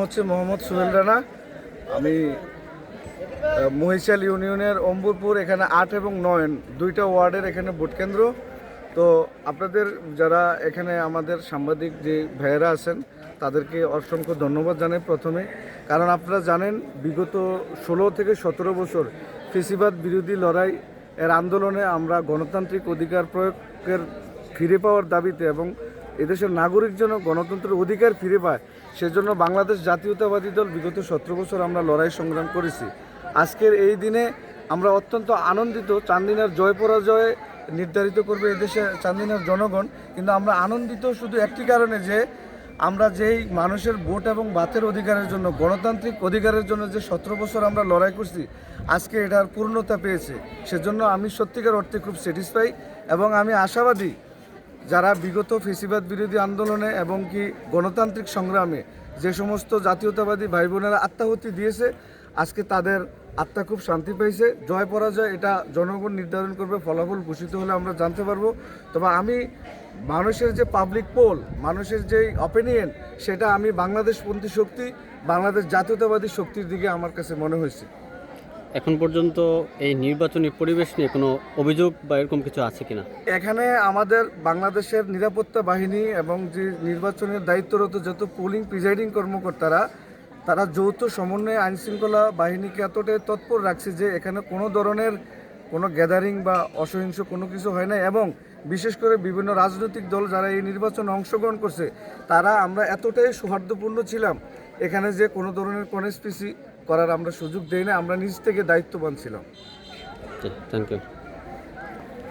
হচ্ছে মোহাম্মদ সোহেল রানা। আমি মহিশাল ইউনিয়নের অম্বুরপুর এখানে ৮ এবং ৯ দুইটা ওয়ার্ডের এখানে ভোট কেন্দ্র। তো আপনাদের যারা এখানে আমাদের সাংবাদিক যে ভাইয়েরা আছেন তাদেরকে অসংখ্য ধন্যবাদ জানাই প্রথমে, কারণ আপনারা জানেন বিগত ১৬ থেকে ১৭ বছর ফেসিবাদ বিরোধী লড়াই এর আন্দোলনে আমরা গণতান্ত্রিক অধিকার প্রয়োগের ফিরে পাওয়ার দাবিতে এবং এদেশের নাগরিক যেন গণতন্ত্রের অধিকার ফিরে পায় সেজন্য বাংলাদেশ জাতীয়তাবাদী দল বিগত ১৭ বছর আমরা লড়াই সংগ্রাম করেছি। আজকের এই দিনে আমরা অত্যন্ত আনন্দিত। চান্দিনার জয় পরাজয় নির্ধারিত করবে এদেশে চান্দিনার জনগণ, কিন্তু আমরা আনন্দিত শুধু একটি কারণে যে আমরা যেই মানুষের ভোট এবং ভাতের অধিকারের জন্য, গণতান্ত্রিক অধিকারের জন্য যে ১৭ বছর আমরা লড়াই করছি আজকে এটার পূর্ণতা পেয়েছে। সেজন্য আমি সত্যিকার অর্থে খুব স্যাটিসফাই এবং আমি আশাবাদী যারা বিগত ফেসিবাদ বিরোধী আন্দোলনে এবং কি গণতান্ত্রিক সংগ্রামে যে সমস্ত জাতীয়তাবাদী ভাই বোনেরা আত্মাহুতি দিয়েছে আজকে তাদের আত্মা খুব শান্তি পেয়েছে। জয় পরাজয় এটা জনগণ নির্ধারণ করবে, ফলাফল ঘোষিত হলে আমরা জানতে পারবো। তবে আমি মানুষের যে পাবলিক পোল, মানুষের যে অপিনিয়ন, সেটা আমি বাংলাদেশপন্থী শক্তি, বাংলাদেশ জাতীয়তাবাদী শক্তির দিকে আমার কাছে মনে হয়েছে। এখন পর্যন্ত এই নির্বাচনী পরিবেশ নিয়ে কোনো অভিযোগ বা এরকম কিছু আছে কিনা? এখানে আমাদের বাংলাদেশের নিরাপত্তা বাহিনী এবং যে নির্বাচনের দায়িত্বরত যত পোলিং প্রিজাইডিং কর্মকর্তারা তারা যৌথ সমন্বয়ে আইনশৃঙ্খলা বাহিনীকে এতটাই তৎপর রাখছে যে এখানে কোনো ধরনের কোনো গ্যাদারিং বা অসহিংস কোনো কিছু হয় না। এবং বিশেষ করে বিভিন্ন রাজনৈতিক দল যারা এই নির্বাচনে অংশগ্রহণ করছে তারা আমরা এতটাই সৌহার্দ্যপূর্ণ ছিলাম এখানে যে কোনো ধরনের কনস্পিরেসি করার আমরা সুযোগ দেই না। আমরা নিজ থেকে দায়িত্ববান ছিলাম। Thank you.